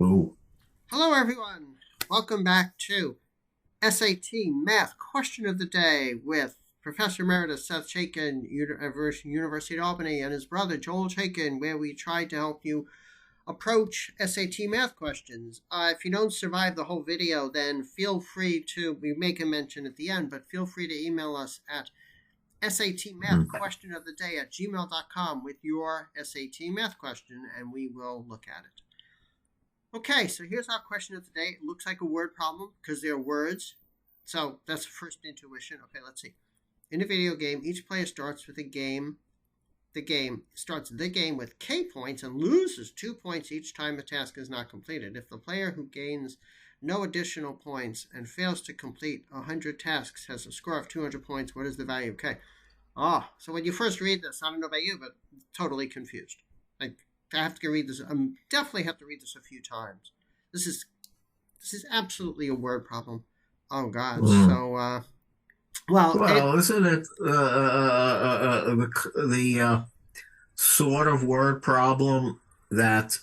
Ooh. Hello, everyone. Welcome back to SAT Math Question of the Day with Professor Emeritus Seth Chaiken, University of Albany, and his brother Joel Chaiken, where we try to help you approach SAT math questions. If you don't survive the whole video, then feel free to, we make a mention at the end, but feel free to email us at satmathquestionoftheday@gmail.com with your SAT math question, and we will look at it. Okay, so here's our question of the day. It looks like a word problem because they're words. So that's the first intuition. Okay, let's see. In a video game, each player starts with the game with K points and loses 2 points each time a task is not completed. If the player who gains no additional points and fails to complete 100 tasks has a score of 200 points, what is the value of K? So when you first read this, I don't know about you, but totally confused. I have to read this. Definitely have to read this a few times. This is absolutely a word problem. Oh God! So, Isn't it the sort of word problem that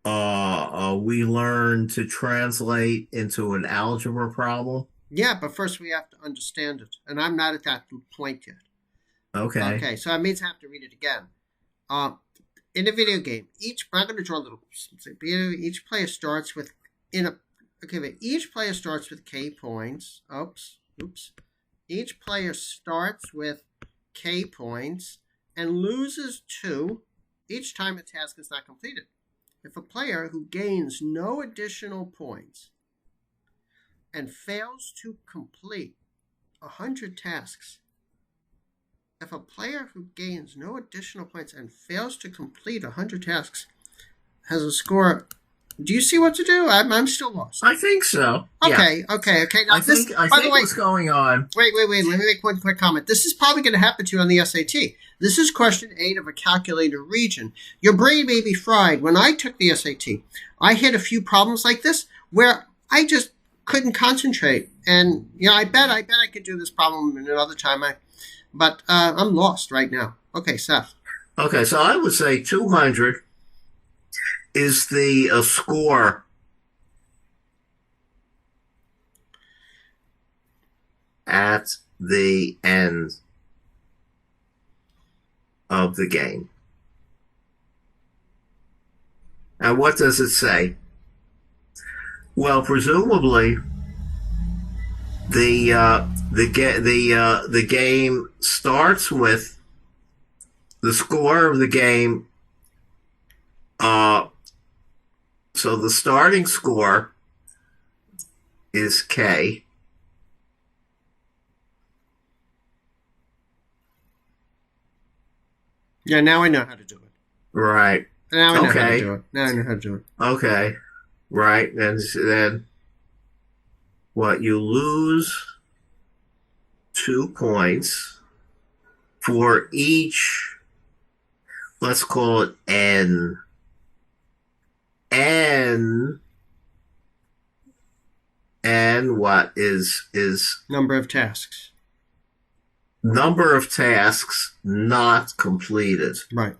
we learn to translate into an algebra problem? Yeah, but first we have to understand it, and I'm not at that point yet. Okay. So that means I have to read it again. In a video game, I'm going to draw a little. Each player starts with each player starts with K points. Oops. Each player starts with K points and loses 2 each time a task is not completed. If a player who gains no additional points and fails to complete 100 tasks. If a player who gains no additional points and fails to complete 100 tasks has a score, do you see what to do? I'm still lost. I think so. Okay. Yeah. Now I think what's going on. Wait. Let me make one quick comment. This is probably going to happen to you on the SAT. This is question 8 of a calculator region. Your brain may be fried. When I took the SAT, I hit a few problems like this where I just couldn't concentrate. And I bet I could do this problem another time. But I'm lost right now. Okay, Seth. Okay, so I would say 200 is the score at the end of the game. And what does it say? Well, presumably the game starts with the score of the game. So the starting score is K. Yeah, now I know how to do it. Right. Now I know how to do it. Okay. Right. Then what? You lose 2 points for each, let's call it N. And what is number of tasks. Number of tasks not completed. Right.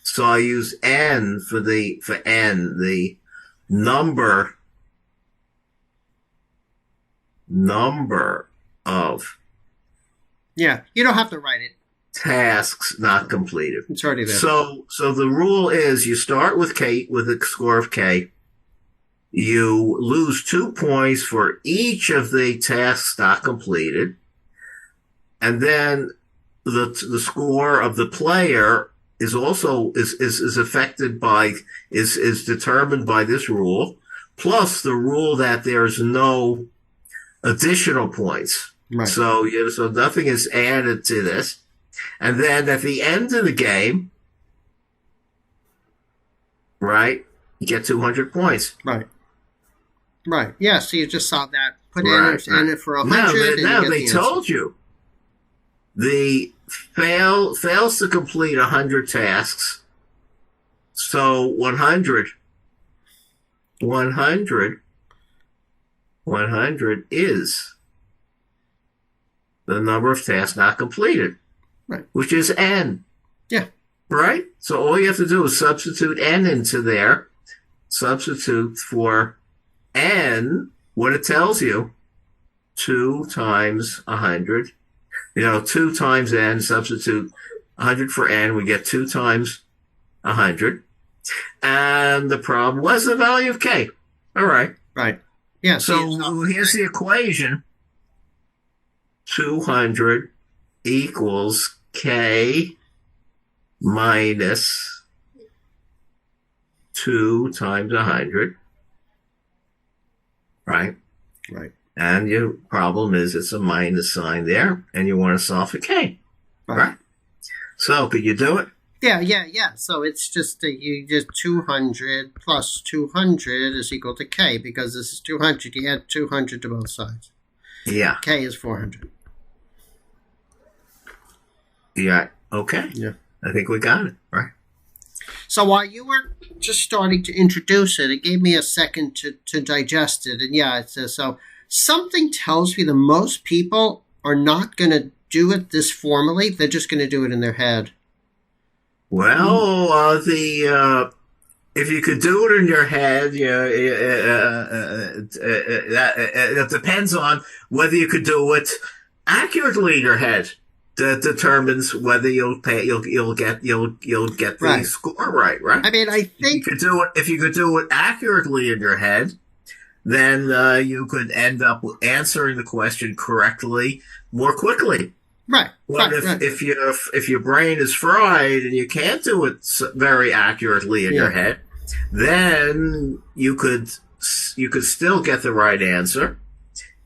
So I use N for N, the number of. Yeah, you don't have to write it. Tasks not completed. It's already there. So the rule is you start with K, with a score of K. You lose 2 points for each of the tasks not completed. And then the score of the player is also is affected by is determined by this rule, plus the rule that there's no additional points. Right. So so nothing is added to this. And then at the end of the game, right, you get 200 points. Right. Yeah, so you just saw that. Put in it for 100. Now they told you. The fails to complete 100 tasks. So 100 is the number of tasks not completed. Right. Which is N. Yeah. Right? So all you have to do is substitute N into there, substitute for n, what it tells you, 2 times 100. 2 times n, substitute 100 for n, we get 2 times 100. And the problem was the value of k. All right. Right. Yeah. So here's the equation. 200 equals k minus 2 times 100. Right? Right. And your problem is it's a minus sign there, and you want to solve for k. Right? So, could you do it? Yeah. So it's just you just 200 plus 200 is equal to k, because this is 200. You add 200 to both sides. Yeah. K is 400. Yeah. Okay. Yeah. I think we got it. Right. So while you were just starting to introduce it, it gave me a second to digest it. And yeah, it says, so something tells me that most people are not going to do it this formally. They're just going to do it in their head. Well, if you could do it in your head, that depends on whether you could do it accurately in your head. That determines whether you'll get the Right. score right. I mean, I think if you could do it accurately in your head, then you could end up answering the question correctly more quickly. right. But Right. if your brain is fried and you can't do it very accurately in your head, then you could still get the right answer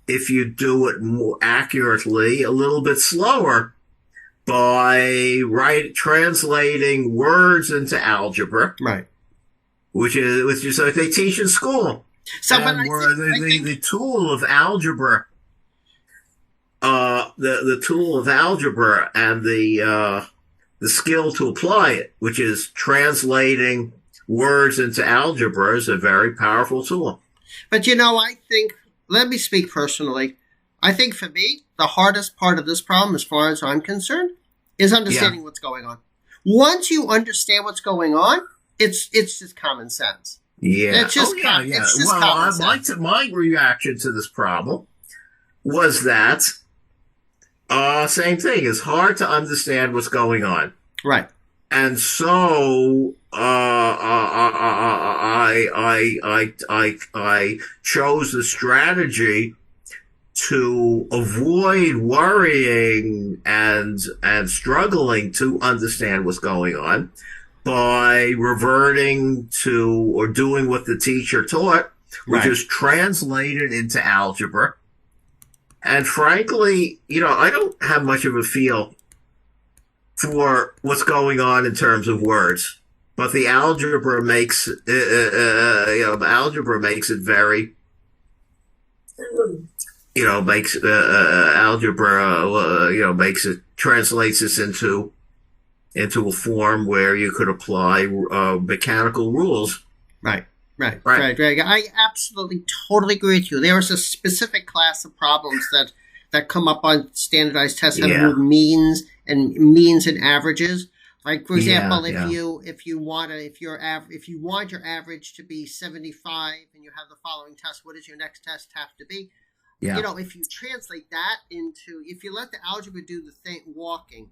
if you do it more accurately, a little bit slower, by translating words into algebra, Right. which is like they teach in school. So, but The tool of algebra, the tool of algebra and the skill to apply it, which is translating words into algebra, is a very powerful tool. But I think, let me speak personally. I think for me, the hardest part of this problem, as far as I'm concerned, is understanding what's going on. Once you understand what's going on, it's just common sense. Yeah. It's just It's just common sense. My reaction to this problem was that same thing. It's hard to understand what's going on. Right. And so I chose the strategy to avoid worrying and struggling to understand what's going on by reverting to or doing what the teacher taught, which is translated into algebra. And frankly, I don't have much of a feel for what's going on in terms of words, but the algebra makes algebra makes it very, translates this into a form where you could apply mechanical rules. Right. I absolutely, totally agree with you. There is a specific class of problems that come up on standardized tests that have means and averages. Like, for example, if you want your average to be 75 and you have the following test, what does your next test have to be? Yeah. If you translate that into, if you let the algebra do the thing walking,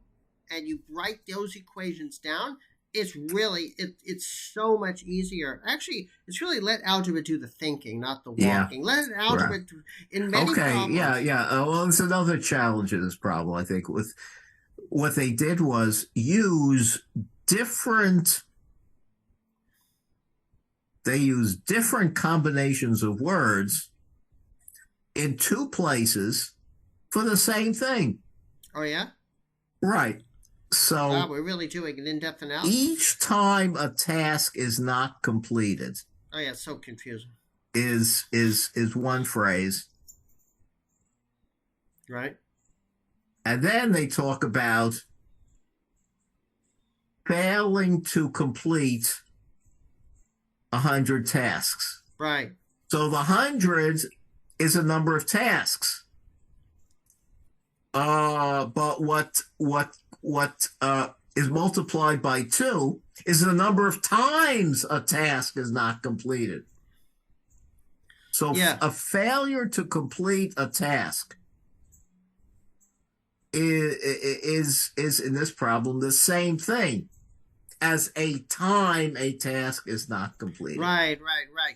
and you write those equations down, it's really it's so much easier. Actually, it's really let algebra do the thinking, not the walking. Let algebra in many problems. Well, it's another challenge in this problem. I think with what they did was use different. They used different combinations of words in two places for the same thing. Oh yeah. Right. So wow, we're really doing an in-depth analysis. Each time a task is not completed. Oh yeah, it's so confusing. Is one phrase. Right. And then they talk about failing to complete 100 tasks. Right. So the 100 is a number of tasks. But what is multiplied by 2 is the number of times a task is not completed. So Yeah. a failure to complete a task is in this problem the same thing as a time a task is not completed. Right.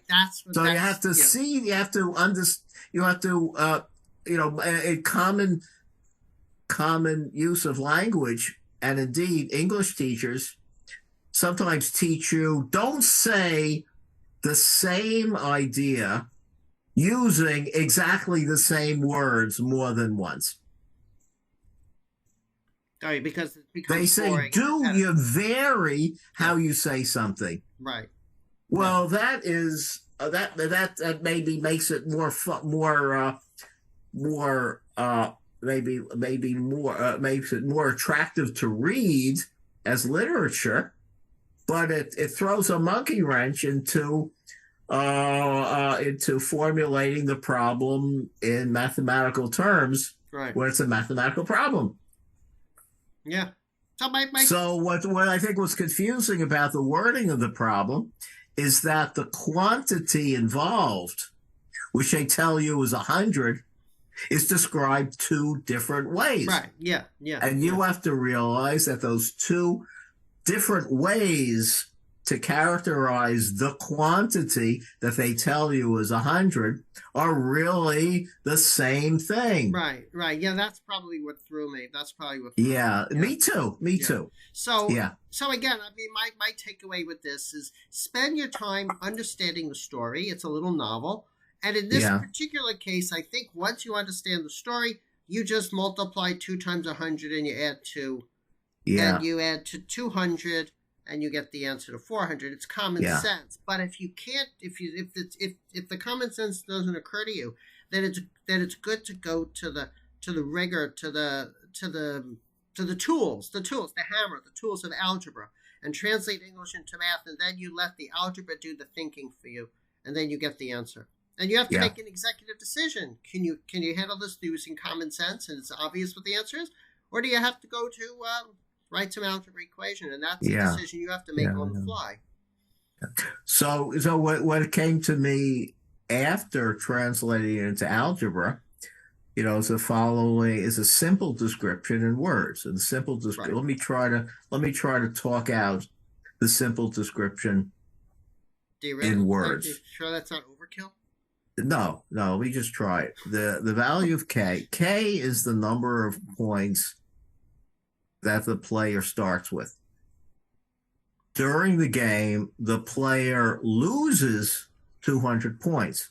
That's what. So you That's have to see, you have to understand, you have to, a common use of language, and indeed English teachers sometimes teach you don't say the same idea using exactly the same words more than once. Sorry, because it They becomes say, boring. do you vary how you say something? Right. Well, that is that maybe makes it makes it more attractive to read as literature, but it throws a monkey wrench into formulating the problem in mathematical terms, Right. when it's a mathematical problem. Yeah. So what I think was confusing about the wording of the problem is that the quantity involved, which they tell you is 100, is described two different ways. Right. Yeah. And you have to realize that those two different ways to characterize the quantity that they tell you is 100 are really the same thing. Right. Yeah, that's probably what threw me. Yeah, me too. So, yeah. So again, I mean, my takeaway with this is spend your time understanding the story. It's a little novel. And in this particular case, I think once you understand the story, you just multiply 2 times 100 and you add 2. Yeah. And you add to 200 and you get the answer to 400. It's common sense. But if you can't, if the common sense doesn't occur to you, then it's good to go to the rigor, to the tools, the hammer, the tools of algebra, and translate English into math, and then you let the algebra do the thinking for you, and then you get the answer. And you have to make an executive decision. Can you handle this using common sense, and it's obvious what the answer is, or do you have to go to write some algebra equation, and that's a decision you have to make on the fly. So what came to me after translating it into algebra, is a simple description in words. And simple description. Let me try to talk out the simple description in words. Are you sure that's not overkill? No. Let me just try it. The value of k is the number of points that the player starts with. During the game, the player loses 200 points.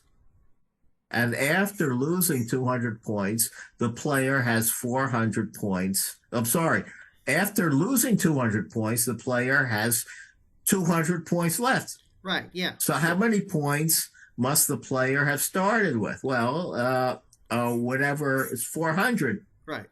And after losing 200 points, the player has 400 points. I'm sorry. After losing 200 points, the player has 200 points left. Right, yeah. So how many points must the player have started with? Well, whatever, it's 400. Right.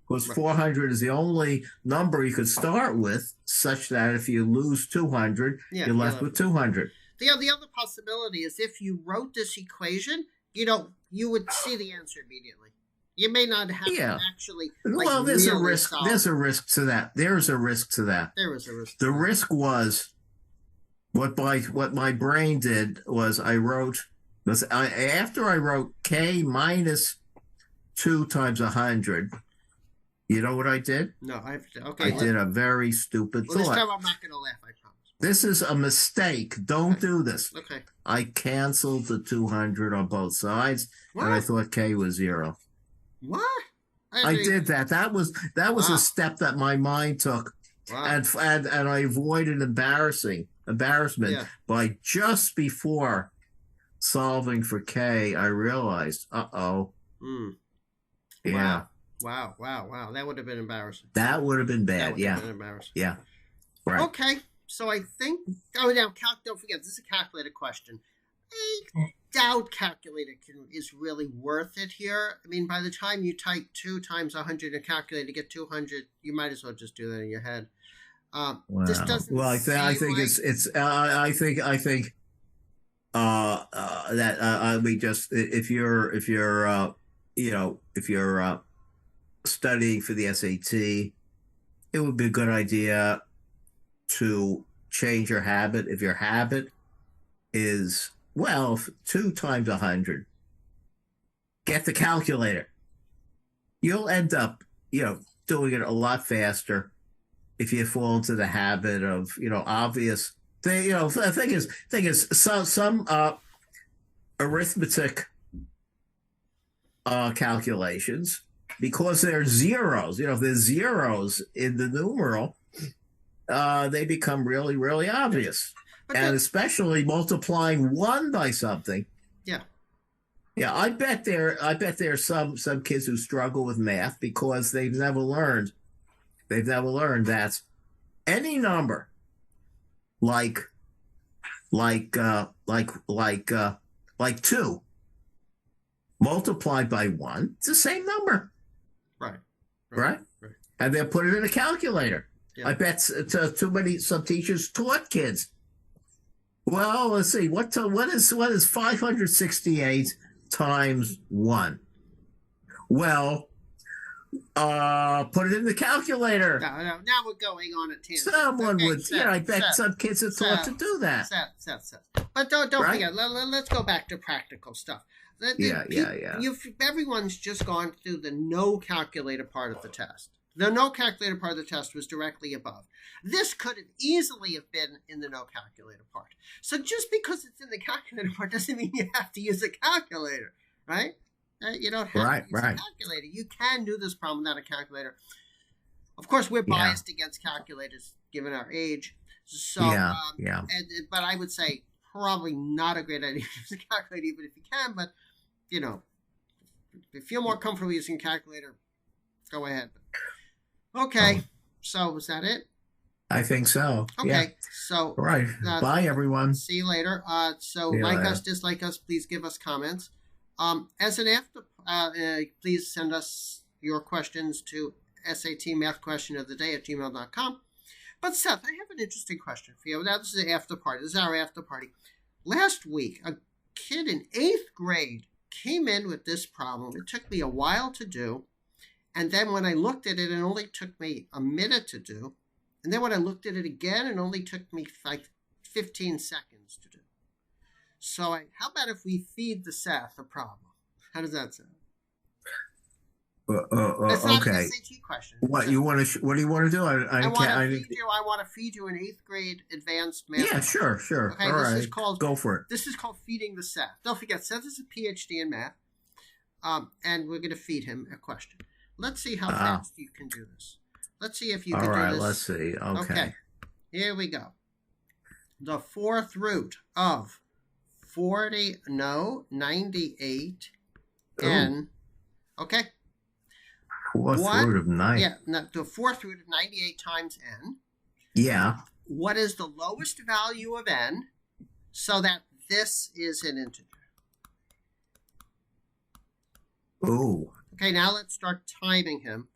Because 400 is the only number you could start with, such that if you lose 200, you're left with 200. The other possibility is if you wrote this equation, you would see the answer immediately. You may not have to actually. Well, there's a risk. There's a risk to that. There is a risk to that. There is a risk. The risk was what my brain did was after I wrote k minus 2 times 100. You know what I did? No, I did a very stupid thought. This time I'm not going to laugh, I promise. This is a mistake. Don't do this. Okay. I canceled the 200 on both sides, and I thought k was 0. What? I did that. That was a step that my mind took, and I avoided embarrassment by just before solving for k. I realized, yeah. Wow. That would have been embarrassing. That would have been bad. That would have been embarrassing. Yeah. Right. Okay. So I think. Oh, now don't forget, this is a calculated question. I doubt calculator is really worth it here. I mean, by the time you type 2 times 100 in a calculator to get 200, you might as well just do that in your head. This doesn't. Well, I think that we just if you're studying for the SAT, it would be a good idea to change your habit. If your habit is, well, 2 times 100, get the calculator. You'll end up, doing it a lot faster if you fall into the habit of, obvious thing. The thing is, some arithmetic calculations, because there's zeros. If there's zeros in the numeral, they become really, really obvious. And especially multiplying 1 by something. Yeah. Yeah, I bet there's some kids who struggle with math because they've never learned that any number like 2 multiplied by 1, it's the same number. Right? And they'll put it in a calculator. Yeah. I bet some teachers taught kids. Well, let's see. What is 568 times 1? Well, put it in the calculator. No, now we're going on a tangent. Someone would, I bet some kids are taught to do that. But don't forget, let's go back to practical stuff. Yeah. Everyone's just gone through the no calculator part of the test. The no calculator part of the test was directly above. This could have easily have been in the no calculator part. So just because it's in the calculator part doesn't mean you have to use a calculator, right? You don't have to use a calculator. You can do this problem without a calculator. Of course, we're biased against calculators given our age. So, but I would say probably not a great idea to use a calculator, even if you can. But, if you feel more comfortable using a calculator, go ahead. Okay, so was that it? I think so. Okay, yeah. So all right. Bye, everyone. See you later. Like us, dislike us. Please give us comments. As an after, please send us your questions to SATMathQuestionOfTheDay@gmail.com. But Seth, I have an interesting question for you. Now this is the after party. This is our after party. Last week, a kid in 8th grade came in with this problem. It took me a while to do. And then when I looked at it, it only took me a minute to do. And then when I looked at it again, it only took me like 15 seconds to do. So how about if we feed the Seth a problem? How does that sound? It's not an SAT question. What do you want to do? I want to feed you an 8th grade advanced math. Yeah, sure. Okay, all right. Go for it. This is called feeding the Seth. Don't forget, Seth is a PhD in math. And we're going to feed him a question. Let's see how fast you can do this. Let's see if you can do this. All right, let's see. Okay. Here we go. The 4th root of 98 n. Okay. 4th root of 9. Yeah, the 4th root of 98 times n. Yeah. What is the lowest value of n so that this is an integer? Ooh. Okay, now let's start timing him.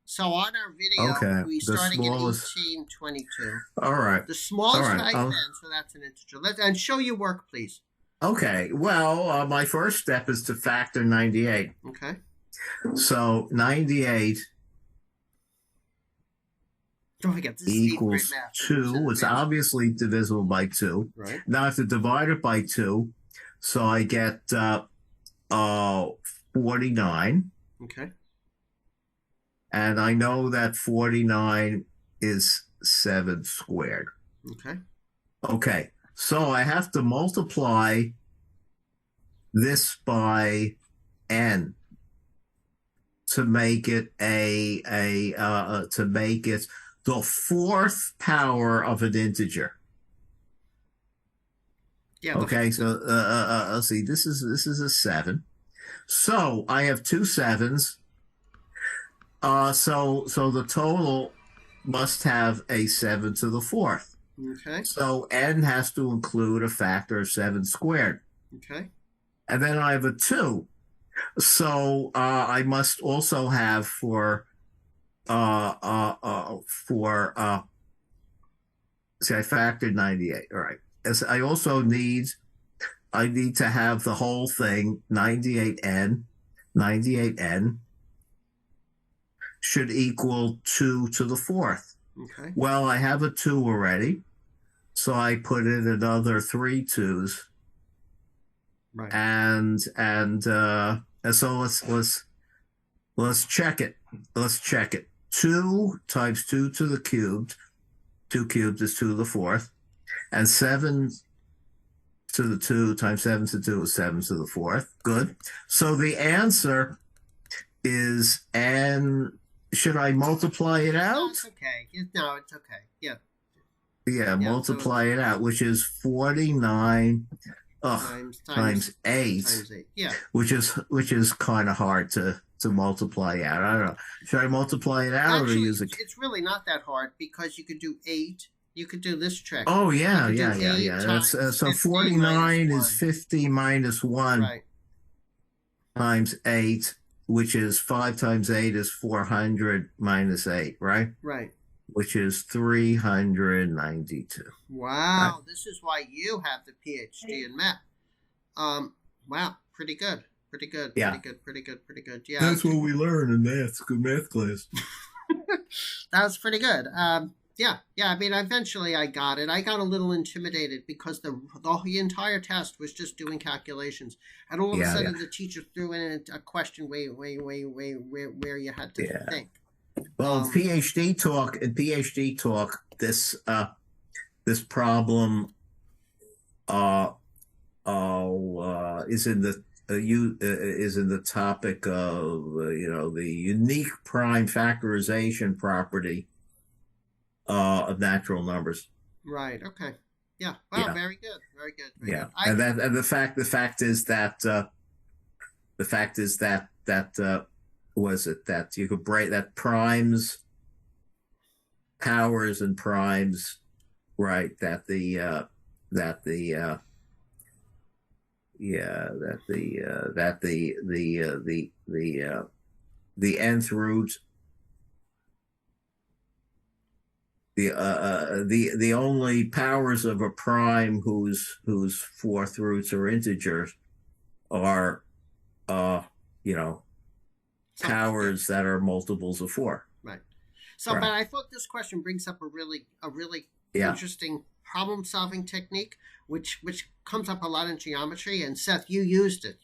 So on our video, we're starting at 1822. All right. The smallest value of n, so that's an integer. And show your work, please. Okay. Well, my first step is to factor 98. Okay. So 98 don't forget, this equals 2. It's obviously divisible by 2. Right. Now I have to divide it by 2. So I get 49. Okay. And I know that 49 is 7 squared. Okay. Okay. So I have to multiply this by n to make it the 4th power of an integer. Yeah. Okay. So let's see. This is a 7. So I have 2 7s. So the total must have a 7 to the 4th. Okay. So n has to include a factor of 7 squared. Okay. And then I have a 2. So I must also have see, I factored 98. All right. As I also need to have the whole thing 98n should equal 2 to the 4th. Okay. Well, I have a 2 already. So I put in another three twos, Right. and so let's check it. Let's check it. 2 times 2 to the cubed. 2 cubed is 2 to the fourth. And 7 to the 2 times 7 to the 2 is 7 to the fourth. Good. So the answer is n. Should I multiply it No, out? it's okay. No, it's okay. Yeah. Yeah, Yeah. multiply it out, which is 49 times 8, times 8. Yeah. which is kind of hard to multiply out. I don't know. Should I multiply it out Actually, or use a? it's really not that hard because you could do 8. You could do this trick. Oh yeah, You could do yeah, 8 yeah. times That's so 50 49 minus is 1. 50 minus 1 Right. times 8, which is 5 times 8 is 400 minus 8, right? Right. Which is 392. Wow. This is why you have the PhD in math. Wow. Pretty good. Pretty good. Yeah. Pretty good. Pretty good. Pretty good. Yeah. That's what we learn in math. Good math class. That was pretty good. Yeah. I mean, eventually I got it. I got a little intimidated because the entire test was just doing calculations, and all of a sudden the teacher threw in a question where you had to think. Well, in PhD talk, this problem is in the is in the topic of the unique prime factorization property of natural numbers. Right. Okay. Yeah. Wow. Yeah. Very good. Very good. Very yeah. Good. And the fact is that was it that you could break that primes, powers, and primes, right? That the nth root, the only powers of a prime whose fourth roots are integers are powers that are multiples of 4. Right. So, right. But I thought this question brings up a really interesting problem-solving technique, which comes up a lot in geometry. And Seth, you used it.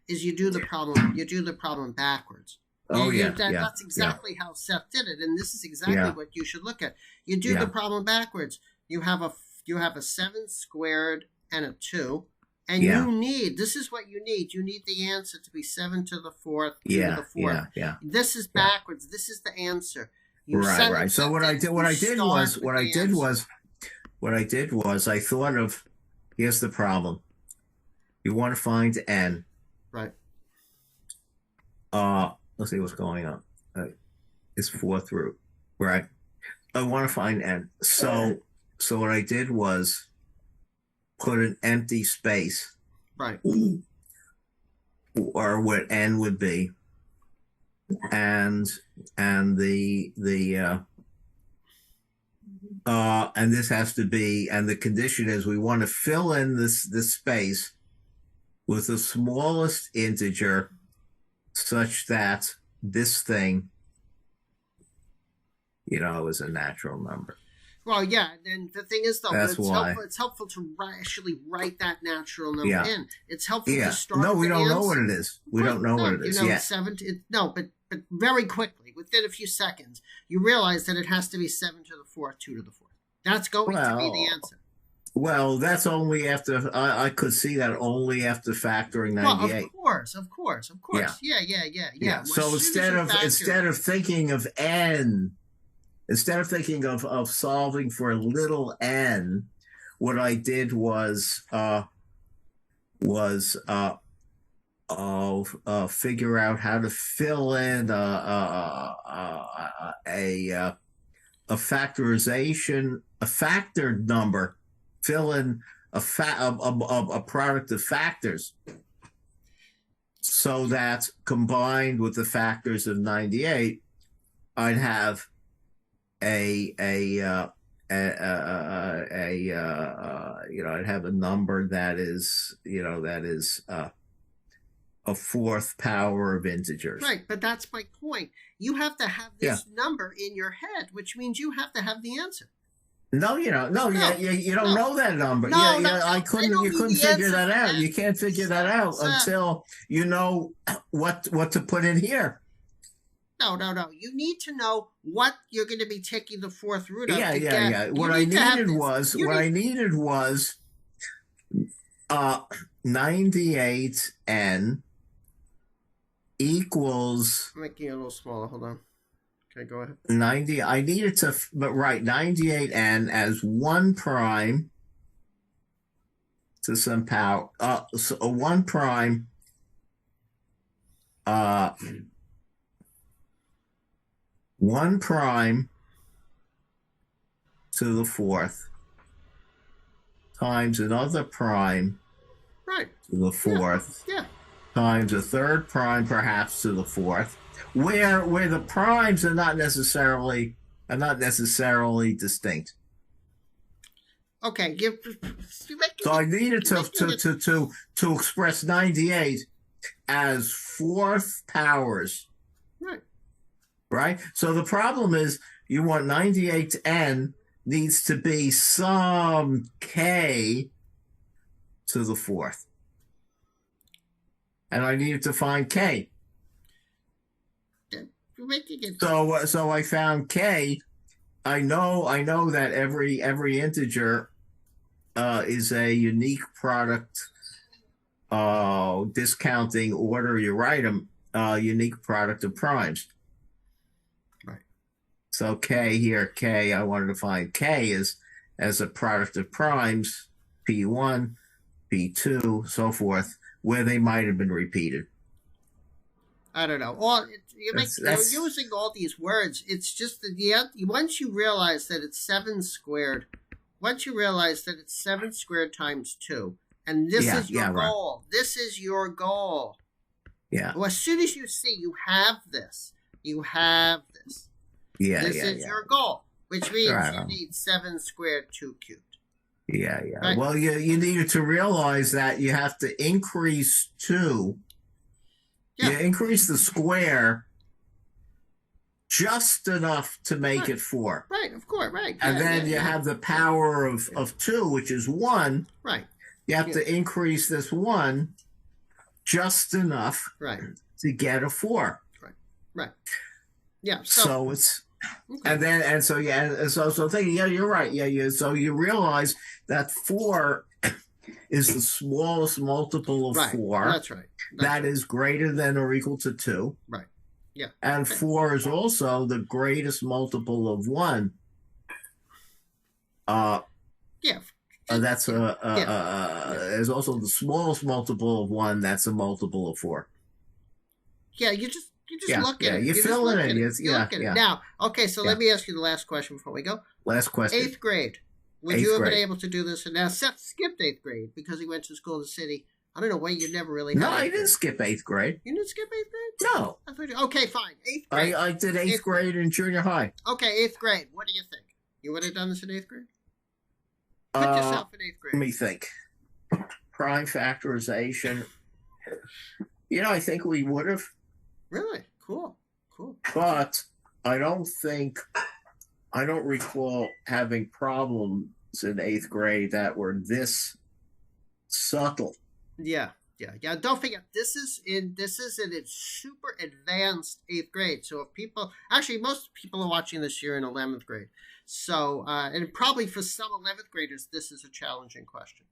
Is you do the problem backwards. That's exactly how Seth did it, and this is exactly what you should look at. You do the problem backwards. You have a 7 squared and a 2, and this is what you need. You need the answer to be 7 to the 4th, 2 to the 4th. This is backwards. This is the answer. Right. So what I did was I thought of, here's the problem. You want to find n. Right. Let's see what's going on. It's 4th root, right? I want to find n. So what I did was put an empty space, right, or what n would be, and this has to be, and the condition is we want to fill in this space with the smallest integer, such that this thing, is a natural number. Well, yeah, and the thing is, though, it's helpful to actually write that natural number in. It's helpful to start. No, we don't answer. Know what it is. We don't know what it is. Yeah. 7 but very quickly, within a few seconds, you realize that it has to be 7 to the 4th, 2 to the 4th. That's going to be the answer. Well, that's only after, I could see that only after factoring 98. Well, of course. Yeah. So instead of thinking of n, instead of thinking of solving for little n, what I did was figure out how to fill in a factorization, a factored number. Fill in a product of factors, so that combined with the factors of 98, I'd have I'd have a number that is a 4th power of integers. Right, but that's my point. You have to have this number in your head, which means you have to have the answer. No, you don't. No, No, you don't no, know that number. no, no, I no. I couldn't. don't You need couldn't the figure answer that for out. that. You can't figure that out Seth. until you know what to put in here. No, no, no. You need to know what you're going to be taking the fourth root of Yeah, to yeah, get. yeah. You need to have this. You What need. I needed was uh 98n equals I'm making it a little smaller. Hold on. Okay, go ahead. 90. I needed to, but right, 98n as one prime to some power. So a one prime. Uh, one prime to the fourth times another prime Right. to the fourth Yeah. times a third prime perhaps to the fourth, where the primes are not necessarily distinct. Okay. So I needed you're making it. to express 98 as fourth powers, Right. right? So the problem is you want 98n needs to be some k to the fourth. And I needed to find k. You're making it. So I found k. I know that every integer is a unique product, discounting order you write them, unique product of primes. Right. So k here, k, I wanted to find k as a product of primes, p1, p2, so forth, where they might have been repeated. I don't know. You're using all these words. It's just that once you realize that it's 7 squared, once you realize that it's 7 squared times 2, and this is your goal. Right. This is your goal. Yeah. Well, as soon as you see you have this. Yeah. This is your goal, which means you need 7 squared 2 cubed. Yeah. Right? Well, you needed to realize that you have to increase 2. Yeah. You increase the square just enough to make it 4. Right, of course, right. And then you have the power of 2, which is 1. Right. You have to increase this 1 just enough to get a 4. Right. Yeah. So it's so thinking, you're right. Yeah. So you realize that 4 is the smallest multiple of 4. That's right. That is greater than or equal to 2. Right. Yeah. And 4 is also the greatest multiple of 1. That's is also the smallest multiple of 1. That's a multiple of 4. Yeah, you just look at it. You fill it in. You look at it. Now, okay, so let me ask you the last question before we go. Last question. 8th grade. Would you have been able to do this? And now Seth skipped 8th grade because he went to school in the city. I don't know why you never really. No, I didn't skip 8th grade. You didn't skip 8th grade? No. Okay, fine. 8th grade. I did 8th grade in junior high. Okay, 8th grade. What do you think? You would have done this in 8th grade? Put yourself in 8th grade. Let me think. Prime factorization. I think we would have. Really? Cool. But I don't recall having problems in 8th grade that were this subtle. Yeah. Don't forget, this is in its super advanced 8th grade. So if most people are watching this year in 11th grade. So, and probably for some 11th graders, this is a challenging question.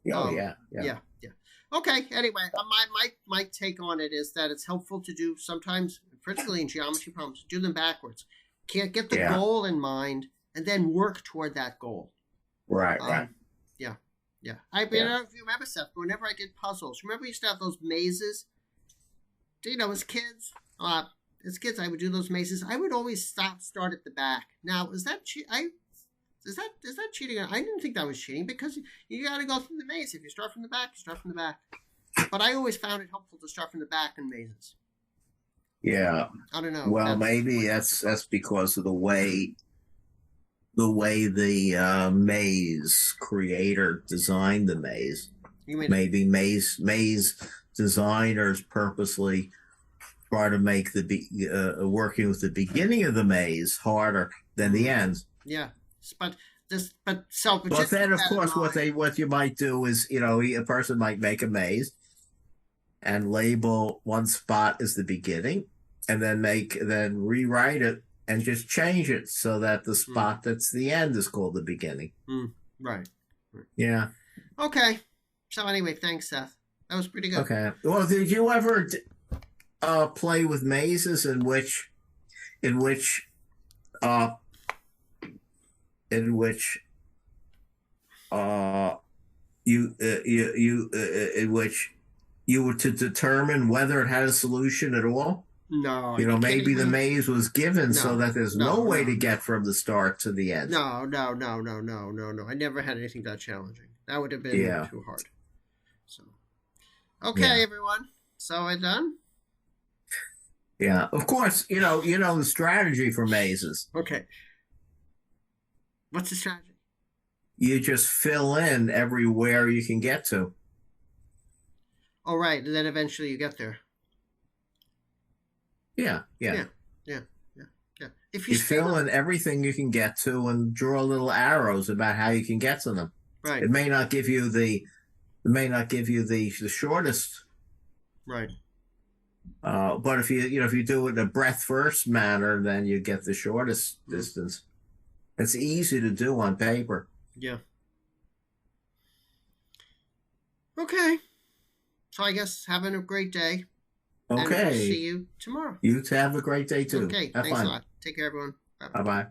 Yeah. Okay. Anyway, my take on it is that it's helpful to do sometimes, particularly in geometry problems, do them backwards. Can't get the goal in mind and then work toward that goal. Right. Yeah. I don't know if you remember, Seth, but whenever I did puzzles, remember we used to have those mazes? As kids, I would do those mazes. I would always start at the back. Now, is that cheating? I didn't think that was cheating because you got to go through the maze. If you start from the back, you start from the back. But I always found it helpful to start from the back in mazes. Yeah. I don't know. Well, maybe that's because of the way the maze creator designed the maze. Maybe maze designers purposely try to make working with the beginning of the maze harder than the end. Yeah, but But just then, keep of that in course, mind. what you might do is, a person might make a maze and label one spot as the beginning, and then rewrite it and just change it so that the spot that's the end is called the beginning. Right. Yeah. Okay. So anyway, thanks, Seth. That was pretty good. Okay. Well, did you ever play with mazes in which uh in which in which you were to determine whether it had a solution at all? No, are you Maybe kidding the me? maze was given so No, that there's no way to get from the start to the end. No. I never had anything that challenging. That would have been Yeah. too hard. So, okay, Yeah. everyone. So we're done. Yeah. Of course, the strategy for mazes. Okay. What's the strategy? You just fill in everywhere you can get to. Oh, right, and then eventually you get there. Yeah. Yeah. If You fill in everything you can get to and draw little arrows about how you can get to them. Right. It may not give you the shortest. Right. But if you do it in a breadth first manner, then you get the shortest distance. It's easy to do on paper. Yeah. Okay. So I guess having a great day. Okay. And we'll see you tomorrow. You have a great day too. Okay. Have Thanks fun. a lot. Take care, everyone. Bye bye.